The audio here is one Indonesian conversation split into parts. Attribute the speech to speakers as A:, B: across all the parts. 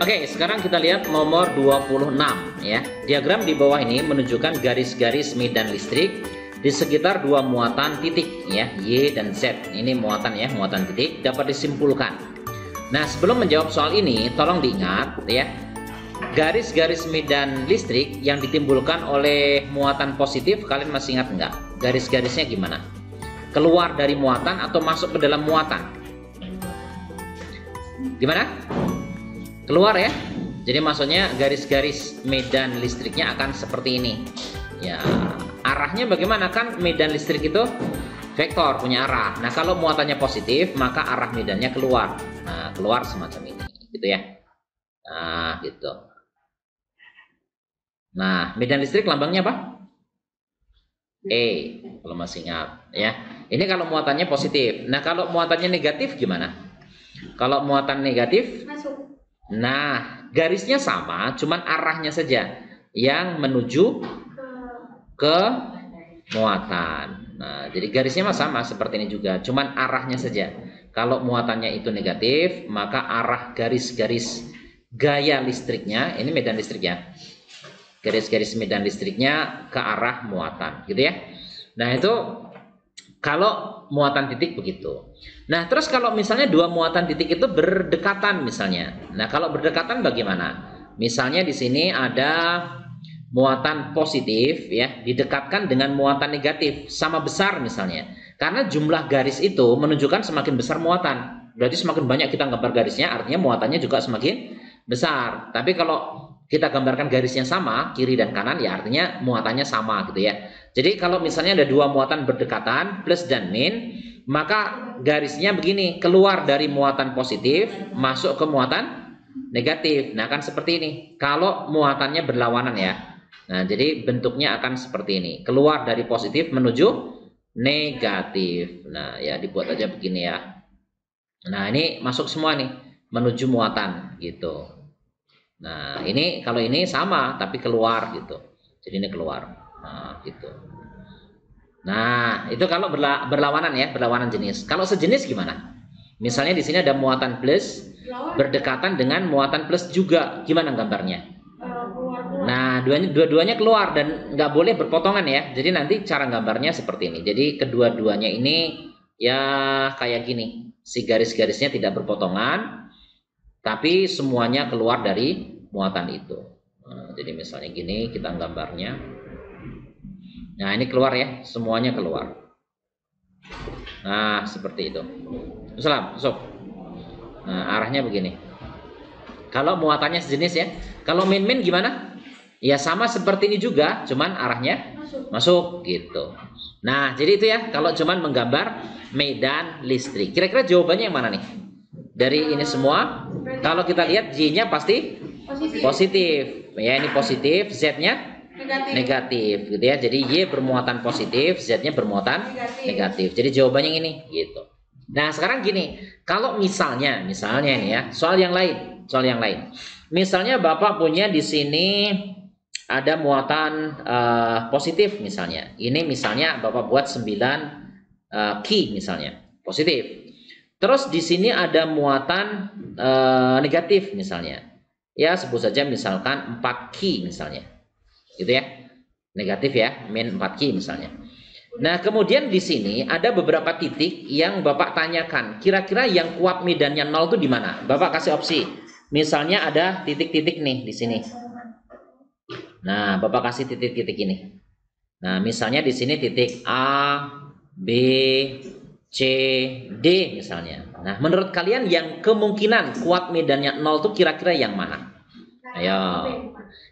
A: Oke, sekarang kita lihat nomor 26 ya. Diagram di bawah ini menunjukkan garis-garis medan listrik di sekitar dua muatan titik ya, Y dan Z. Ini muatan ya, muatan titik dapat disimpulkan. Nah, sebelum menjawab soal ini, tolong diingat ya. Garis-garis medan listrik yang ditimbulkan oleh muatan positif, kalian masih ingat nggak? Garis-garisnya gimana? Keluar dari muatan atau masuk ke dalam muatan? Gimana? Keluar ya. Jadi maksudnya garis-garis medan listriknya akan seperti ini. Ya, arahnya bagaimana? Kan medan listrik itu vektor, punya arah. Nah, kalau muatannya positif, maka arah medannya keluar. Nah, keluar semacam ini, gitu ya. Nah, gitu. Nah, medan listrik lambangnya apa? E, kalau masih ingat ya. Ini kalau muatannya positif. Nah, kalau muatannya negatif gimana? Kalau muatan negatif
B: Masuk.
A: Nah, garisnya sama, cuman arahnya saja yang menuju ke muatan. Nah, jadi garisnya sama seperti ini juga, cuman arahnya saja. Kalau muatannya itu negatif, maka arah garis-garis gaya listriknya, ini medan listrik ya, garis-garis medan listriknya ke arah muatan, gitu ya. Nah, itu kalau muatan titik begitu. Nah, terus kalau misalnya dua muatan titik itu berdekatan misalnya. Nah, kalau berdekatan bagaimana? Misalnya di sini ada muatan positif ya, didekatkan dengan muatan negatif sama besar misalnya. Karena jumlah garis itu menunjukkan semakin besar muatan. Berarti semakin banyak kita gambar garisnya, artinya muatannya juga semakin besar. Tapi kalau kita gambarkan garisnya sama, kiri dan kanan, ya artinya muatannya sama gitu ya. Jadi kalau misalnya ada dua muatan berdekatan, plus dan min, maka garisnya begini, keluar dari muatan positif, masuk ke muatan negatif. Nah, kan seperti ini. Kalau muatannya berlawanan ya. Nah, jadi bentuknya akan seperti ini. Keluar dari positif menuju negatif. Nah, ya dibuat aja begini ya. Nah, ini masuk semua nih, menuju muatan gitu. Nah, ini kalau ini sama tapi keluar gitu. Jadi ini keluar. Nah, gitu. Nah, itu kalau berlawanan ya, berlawanan jenis. Kalau sejenis gimana? Misalnya di sini ada muatan plus berdekatan dengan muatan plus juga. Gimana gambarnya? Nah, dua-duanya keluar dan nggak boleh berpotongan ya. Jadi nanti cara gambarnya seperti ini. Jadi kedua-duanya ini ya kayak gini. Si garis-garisnya tidak berpotongan, tapi semuanya keluar dari muatan itu. Nah, jadi misalnya gini kita gambarnya. Nah, ini keluar ya, semuanya keluar. Nah, seperti itu. Salam, masuk. Nah, arahnya begini. Kalau muatannya sejenis ya. Kalau min-min gimana? Ya sama seperti ini juga, cuman arahnya masuk gitu. Nah, jadi itu ya kalau cuman menggambar medan listrik. Kira-kira jawabannya yang mana nih? Dari ini semua, kalau kita lihat Y-nya pasti positif. Ya, ini positif, Z-nya negatif gitu ya. Jadi Y bermuatan positif, Z-nya bermuatan negatif. Jadi jawabannya yang ini gitu. Nah, sekarang gini, kalau misalnya ini ya, soal yang lain. Misalnya Bapak punya di sini ada muatan positif misalnya. Ini misalnya Bapak buat 9 Ki misalnya, positif. Terus di sini ada muatan negatif misalnya. Ya, sebut saja misalkan 4 Ki misalnya. Gitu ya. Negatif ya, min 4 Ki misalnya. Nah, kemudian di sini ada beberapa titik yang Bapak tanyakan, kira-kira yang kuat medannya 0 itu di mana? Bapak kasih opsi. Misalnya ada titik-titik nih di sini. Nah, Bapak kasih titik-titik ini. Nah, misalnya di sini titik A, B, C, D misalnya. Nah, menurut kalian yang kemungkinan kuat medannya 0 itu kira-kira yang mana? Ayo.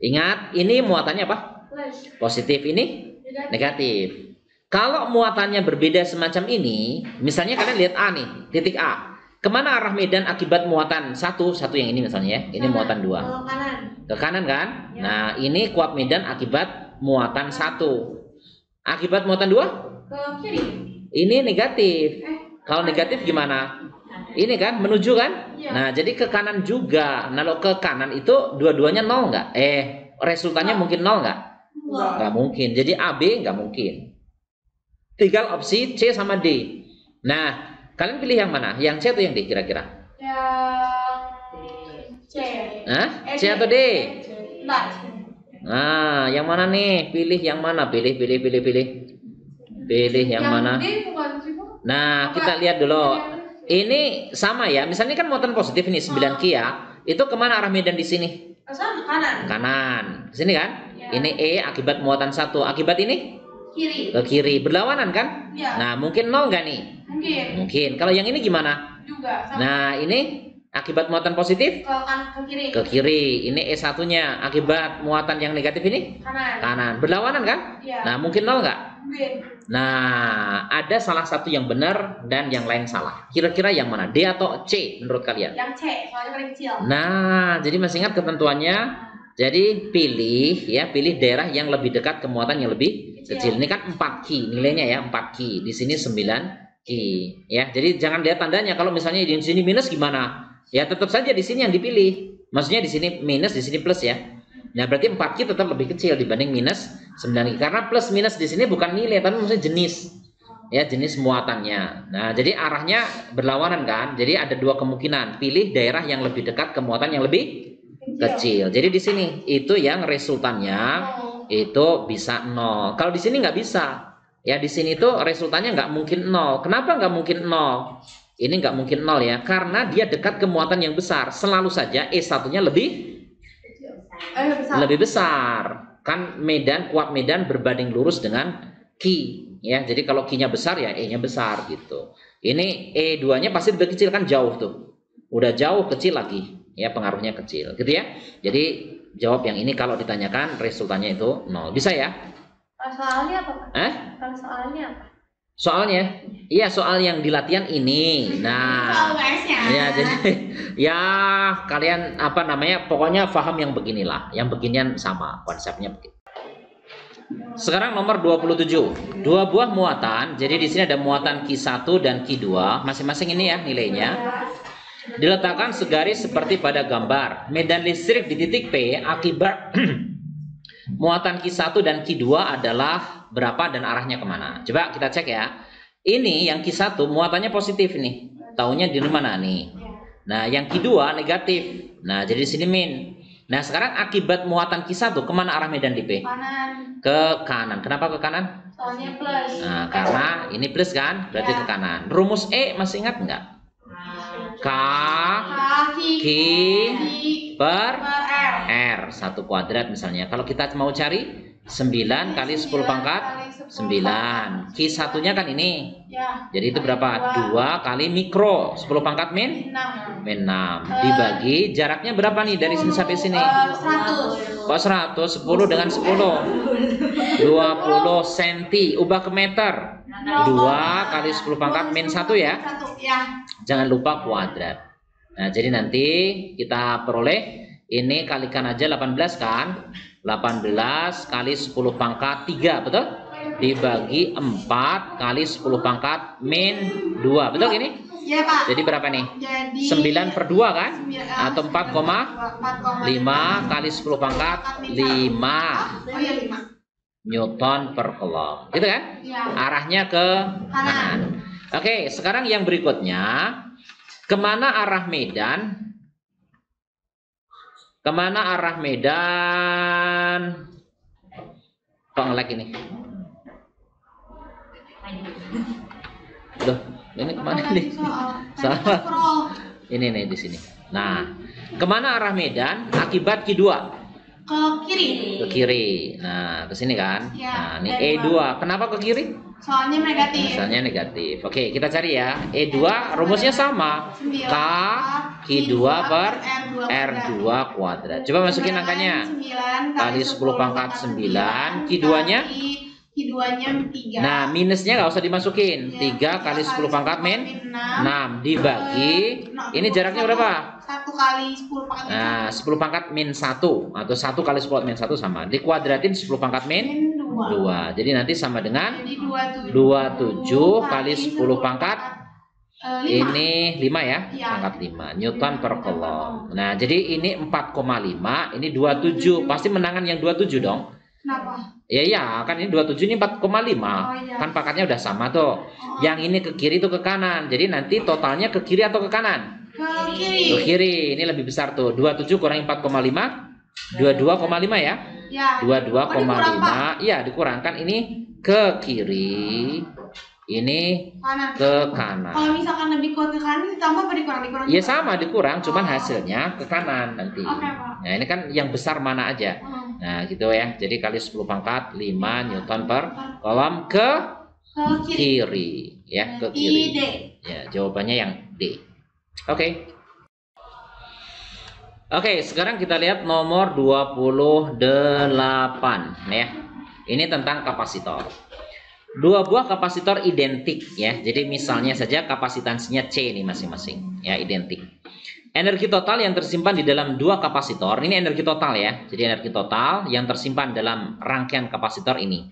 A: Ingat, ini muatannya apa? Positif, ini negatif. Kalau muatannya berbeda semacam ini, misalnya kalian lihat A nih, titik A. Kemana arah medan akibat muatan satu yang ini misalnya ya, ini muatan 2. Ke kanan kan? Ya. Nah, ini kuat medan akibat muatan 1. Akibat muatan 2? Ke kiri. Ini negatif. Kalau negatif gimana? Ini kan menuju kan? Ya. Nah, jadi ke kanan juga. Nah, kalau ke kanan itu dua-duanya 0 nggak? Resultannya mungkin 0 nggak? Nggak mungkin. Jadi AB nggak mungkin. Tinggal opsi C sama D. Nah, kalian pilih yang mana? Yang C atau yang D kira-kira?
B: Yang C.
A: Hah? C atau D? Nah, yang mana nih? Pilih yang mana? Pilih. Pilih yang mana? Nah, kita lihat dulu. Ini sama ya. Misalnya kan muatan positif nih 9 Ki ya. Itu kemana arah medan di sini?
B: Kanan.
A: Kanan. Ke sini kan?
B: Ya.
A: Ini E akibat muatan 1. Akibat ini?
B: Kiri.
A: Ke kiri. Berlawanan kan?
B: Ya.
A: Nah, mungkin 0 nggak nih? Mungkin. Kalau yang ini gimana?
B: Juga. Sama.
A: Nah, ini akibat muatan positif?
B: Ke kiri.
A: Ke kiri. Ini E1-nya. Akibat muatan yang negatif ini?
B: Kanan.
A: Kanan. Berlawanan kan?
B: Ya.
A: Nah, mungkin 0 nggak?
B: Mungkin.
A: Nah, ada salah satu yang benar dan yang lain salah. Kira-kira yang mana? D atau C menurut kalian?
B: Yang C, soalnya paling kecil.
A: Nah, jadi masih ingat ketentuannya? Jadi pilih daerah yang lebih dekat ke muatan yang lebih kecil. Ini kan 4 Ki nilainya ya, 4 Ki. Di sini 9 Ki ya. Jadi jangan lihat tandanya. Kalau misalnya di sini minus gimana? Ya tetap saja di sini yang dipilih. Maksudnya di sini minus, di sini plus ya. Nah, berarti 4 Ki tetap lebih kecil dibanding minus 9 Ki. Karena plus minus di sini bukan nilai, tapi maksudnya jenis. Ya, jenis muatannya. Nah, jadi arahnya berlawanan kan? Jadi ada dua kemungkinan. Pilih daerah yang lebih dekat ke muatan yang lebih kecil. Jadi di sini itu yang resultannya itu bisa 0. Kalau di sini nggak bisa. Ya, di sini tuh resultannya nggak mungkin 0. Kenapa nggak mungkin 0? Ini nggak mungkin 0 ya, karena dia dekat ke muatan yang besar. Selalu saja E1-nya lebih besar. Kan kuat medan berbanding lurus dengan Ki ya. Jadi kalau Ki-nya besar ya E-nya besar gitu. Ini E2-nya pasti lebih kecil kan, jauh tuh. Udah jauh kecil lagi ya, pengaruhnya kecil gitu ya. Jadi jawab yang ini kalau ditanyakan resultannya itu 0. Bisa ya?
B: Soalnya apa, Pak? Kalau soalnya apa?
A: Soalnya, iya soal yang di latihan ini. Nah, ya jadi ya kalian apa namanya, pokoknya paham yang beginilah, yang beginian sama konsepnya begitu. Sekarang nomor 27. Dua buah muatan. Jadi di sini ada muatan Ki1 dan Ki2, masing-masing ini ya nilainya. Diletakkan segaris seperti pada gambar. Medan listrik di titik P akibat muatan Ki1 dan Ki2 adalah berapa dan arahnya kemana? Coba kita cek ya. Ini yang Ki1 muatannya positif nih. Taunya di mana nih? Nah, yang Ki2 negatif. Nah, jadi di sini min. Nah, sekarang akibat muatan Ki1 kemana arah medan di P?
B: Kanan.
A: Ke kanan. Kenapa ke kanan?
B: Soalnya plus.
A: Nah, karena ini plus kan? Berarti ke kanan. Rumus E masih ingat nggak? K Ki per R 1 kuadrat misalnya. Kalau kita mau cari 9 kali 10 pangkat 9. Ki1 nya kan ini
B: Ya.
A: jadi itu berapa? 2 kali mikro 10 pangkat min 6 dibagi jaraknya berapa nih dari sini sampai sini?
B: 100.
A: Kok 100? 10 dengan 10 20 cm. Ubah ke meter. 2 kali 10 pangkat min 1 ya. Jangan lupa kuadrat. Nah, jadi nanti kita peroleh ini kalikan aja 18 kan? 18 kali 10 pangkat 3, betul? Dibagi 4 kali 10 pangkat min 2, betul ini?
B: Ya, Pak.
A: Jadi berapa nih?
B: Jadi
A: 9 per 2 kan? Atau 4,5 kali 10 pangkat 5
B: Oh ya, 5.
A: Newton per Coulomb. Gitu kan?
B: Ya.
A: Arahnya ke kanan. Oke, sekarang yang berikutnya. Kemana arah medan? Kemana arah medan? Kok nge-lag ini? Loh, ini kemana nih? Salah. Ini nih di sini. Nah, kemana arah medan akibat Ki2?
B: Ke kiri.
A: Ke kiri. Nah, ke sini kan?
B: Ya,
A: Nah, ini E2. Kenapa ke kiri?
B: Soalnya negatif.
A: Misalnya negatif. Oke, kita cari ya. E2 rumusnya sama. K Ki2 per R2 kuadrat. Coba masukin angkanya.
B: 9
A: Kali 10 pangkat 9. Ki2-nya?
B: Ki2-nya 3.
A: Nah, minusnya nggak usah dimasukin. 3 kali 10 pangkat min 6 dibagi. Ini jaraknya berapa?
B: 1 kali 10 pangkat min 1.
A: Nah, 10 pangkat min 1 atau 1 kali 10 min 1 sama. Dikuadratin 10 pangkat min 2. Jadi nanti sama dengan 27 kali 10 pangkat ini 5 ya, pangkat 5 Newton per Coulomb. Nah, jadi ini 4,5, ini 27. Pasti menangan yang 27 dong.
B: Kenapa?
A: Ya, kan ini 27, ini 4,5.
B: iya.
A: Kan pangkatnya udah sama tuh. Yang ini ke kiri itu ke kanan. Jadi nanti totalnya ke kiri atau ke kanan?
B: Ke kiri.
A: Ke kiri. Ini lebih besar tuh. 27 kurangi 4,5. 22,5 ya.
B: Ya.
A: 22,5. Iya, dikurangkan ini ke kiri. Ini
B: Kanan.
A: ke kanan.
B: Kalau misalkan lebih kuat ke kanan ditambah apa dikurang?
A: Iya sama dikurang, cuman hasilnya ke kanan nanti.
B: Oke, Pak.
A: Nah ini kan yang besar mana aja. Nah gitu ya. Jadi kali 10 pangkat 5 Newton per kolom ke kiri. Ya ke kiri.
B: D.
A: Ya jawabannya yang D. Oke. Oke, sekarang kita lihat nomor 28 ya. Ini tentang kapasitor. Dua buah kapasitor identik ya. Jadi misalnya saja kapasitansinya C ini masing-masing ya, identik. Energi total yang tersimpan di dalam dua kapasitor, ini energi total ya. Jadi energi total yang tersimpan dalam rangkaian kapasitor ini.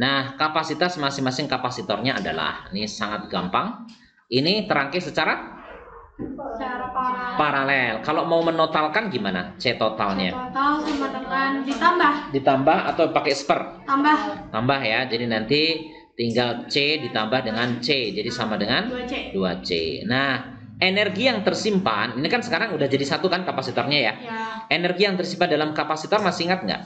A: Nah, kapasitas masing-masing kapasitornya adalah, ini sangat gampang. Ini terangkai secara paralel. Kalau mau menotalkan gimana? C totalnya.
B: Total sama dengan
A: Ditambah atau pakai seper?
B: Tambah
A: Ya. Jadi nanti tinggal C ditambah dengan C. Jadi sama dengan
B: 2C.
A: 2C. Nah, energi yang tersimpan, ini kan sekarang udah jadi satu kan kapasitornya ya.
B: Ya.
A: Energi yang tersimpan dalam kapasitor masih ingat nggak?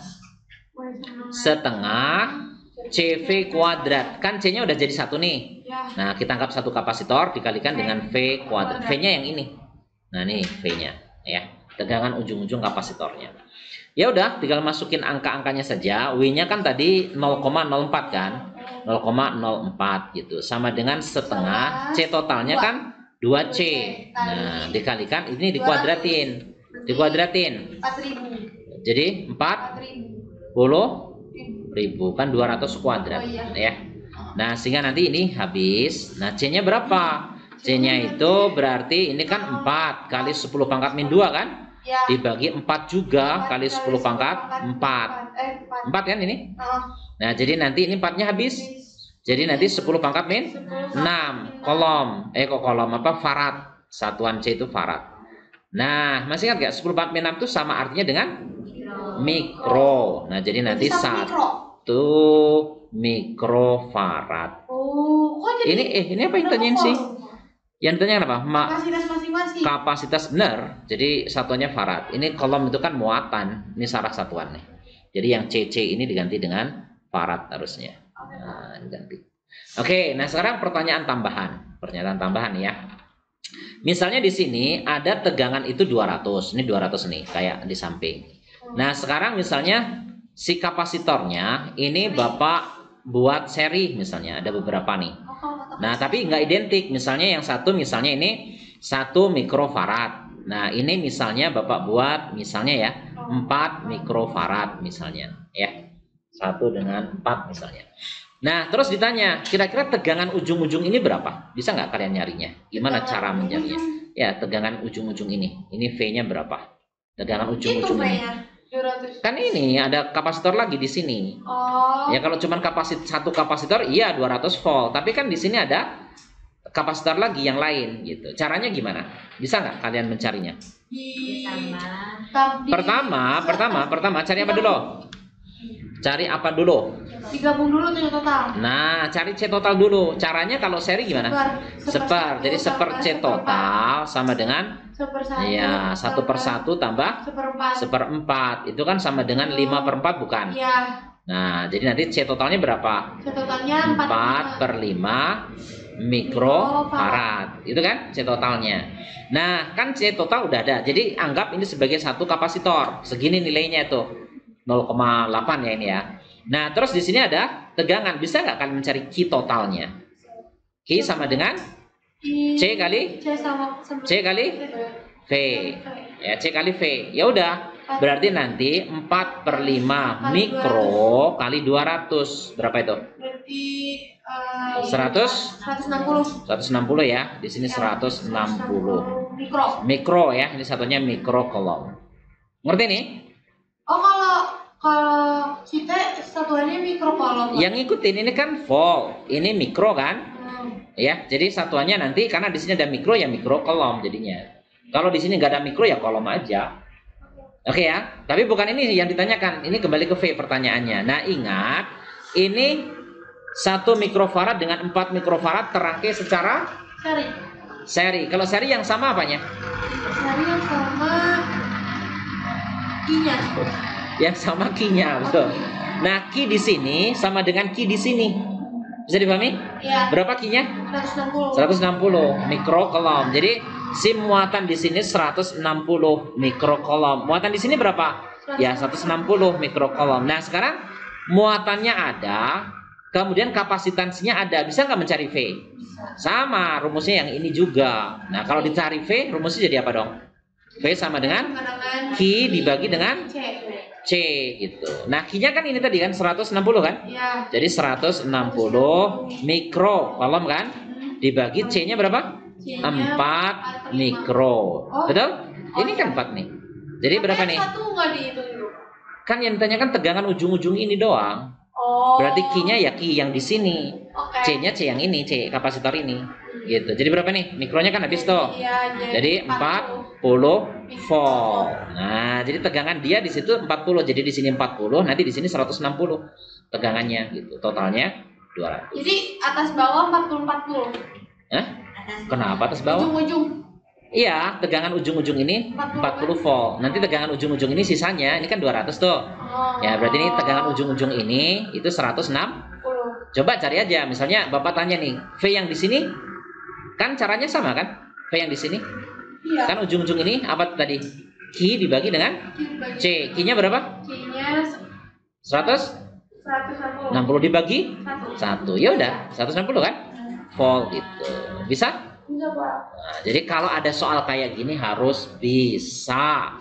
A: Setengah CV kuadrat. Kan C-nya udah jadi satu nih.
B: Ya.
A: Nah, kita anggap satu kapasitor dikalikan dengan V kuadrat. V-nya yang ini. Nah, ini V-nya ya. Tegangan ujung-ujung kapasitornya. Ya udah, tinggal masukin angka-angkanya saja. W-nya kan tadi 0,04 kan? 0,04 gitu. Sama dengan setengah. C totalnya kan 2C. Nah, dikalikan ini dikuadratin.
B: 4.000.
A: Jadi 40.000 kan 200 kuadrat ya. Nah, sehingga nanti ini habis. Nah, C-nya berapa? C-nya itu berarti ini kan 4 kali 10 pangkat min 2 kan?
B: Ya.
A: Dibagi 4 juga kali 10 pangkat 4. 4 kan ini? Nah, jadi nanti ini 4-nya habis. Jadi nanti 10 pangkat min 6 kolom. Farad. Satuan C itu farad. Nah, masih ingat gak 10 pangkat min 6 itu sama artinya dengan mikro. Nah, jadi nanti 1 mikrofarad.
B: Oh, kok jadi
A: Ini apa yang ditanyain sih? Yang ditanya apa?
B: kapasitas masing-masing.
A: Kapasitas benar. Jadi satuannya farad. Ini kolom itu kan muatan. Ini saraf satuan nih. Jadi yang CC ini diganti dengan farad harusnya. Nah, diganti. Oke, nah sekarang pertanyaan tambahan. Pernyataan tambahan ya. Misalnya di sini ada tegangan itu 200. Ini 200 nih, kayak di samping. Nah, sekarang misalnya si kapasitornya ini Bapak buat seri misalnya, ada beberapa nih. Nah, tapi nggak identik. Misalnya yang satu misalnya ini 1 mikrofarad. Nah, ini misalnya Bapak buat misalnya ya 4 mikrofarad misalnya ya. 1 dengan 4 misalnya. Nah, terus ditanya, kira-kira tegangan ujung-ujung ini berapa? Bisa nggak kalian nyarinya? Gimana cara mencarinya? Ya, tegangan ujung-ujung ini. Ini V-nya berapa? Tegangan ujung-ujung ini. Kan ini ada kapasitor lagi di sini.
B: Oh.
A: Ya kalau cuman satu kapasitor iya 200 volt, tapi kan di sini ada kapasitor lagi yang lain gitu. Caranya gimana? Bisa nggak kalian mencarinya? Pertama cari apa dulu? Cari apa dulu?
B: Digabung dulu C total.
A: Nah, cari C total dulu. Caranya kalau seri gimana? Seper. Jadi seper C total sama dengan ya 1/1 tambah 1/4. Itu kan sama dengan 5/4 bukan?
B: Iya.
A: Nah, jadi nanti C totalnya berapa?
B: C totalnya
A: 4/5 mikrofarad. Itu kan C totalnya. Nah, kan C total udah ada. Jadi anggap ini sebagai satu kapasitor. Segini nilainya itu. 0,8 ya ini ya. Nah, terus di sini ada tegangan. Bisa nggak kalian mencari Q totalnya? Q sama dengan C kali V. Ya, C kali V. Ya udah. Berarti nanti 4/5 mikro kali 200. Berapa itu?
B: Berarti
A: 160 ya. Di sini 160. Mikro ya. Ini satunya mikro kolom. Ngerti nih?
B: Oh, kalau kita satuannya mikrokolom.
A: Yang ngikutin ini kan volt, ini mikro kan? Ya, jadi satuannya nanti karena di sini ada mikro ya mikro kolom jadinya. Kalau di sini nggak ada mikro ya kolom aja. Oke ya, tapi bukan ini yang ditanyakan. Ini kembali ke V pertanyaannya. Nah, ingat ini 1 mikrofarad dengan 4 mikrofarad terangkai secara Seri. Kalau seri yang sama apanya?
B: Seri yang sama I-nya.
A: Yang sama Q-nya, betul. Nah, Q di sini sama dengan Q di sini. Bisa dipahami?
B: Iya.
A: Berapa Q-nya?
B: 160.
A: 160 mikrokolom. Jadi si muatan di sini 160 mikrokolom. Muatan di sini berapa? Ya 160 mikrokolom. Nah sekarang muatannya ada, kemudian kapasitansinya ada. Bisa nggak mencari V? Sama, rumusnya yang ini juga. Nah kalau dicari V, rumusnya jadi apa dong? V sama dengan Q dibagi dengan
B: C.
A: C gitu. Nah Q-nya kan ini tadi kan 160 kan?
B: Iya.
A: Jadi 160 mikrokolom kan? Dibagi C-nya berapa? 4 mikro. Betul? Ini kan 4 nih. Jadi berapa nih?
B: Satu nggak dihitung dulu.
A: Kan yang ditanya kan tegangan ujung-ujung ini doang.
B: Oh.
A: Berarti Q-nya ya Q yang di sini.
B: Oke.
A: C-nya C yang ini, C kapasitor ini. Gitu. Jadi berapa nih? Mikronya kan habis tuh.
B: Iya,
A: Jadi 40 volt. Nah, jadi tegangan dia di situ 40. Jadi di sini 40, nanti di sini 160 tegangannya gitu. Totalnya 200.
B: Jadi atas bawah 40.
A: Hah? Kenapa atas bawah?
B: Ujung-ujung.
A: Iya, tegangan ujung-ujung ini 40 volt. Nanti tegangan ujung-ujung ini sisanya, ini kan 200 tuh.
B: Oh.
A: Ya, berarti ini tegangan ujung-ujung ini itu 160.
B: 10.
A: Coba cari aja, misalnya Bapak tanya nih, V yang di sini kan caranya sama kan? V yang di sini.
B: Iya.
A: Kan ujung-ujung ini apa tadi? Q dibagi dengan C. Q-nya berapa?
B: C-nya
A: 160
B: 160.
A: dibagi 1. Ya udah, 160 kan? Volt gitu. Bisa?
B: Bisa, Pak.
A: Nah, jadi kalau ada soal kayak gini harus bisa.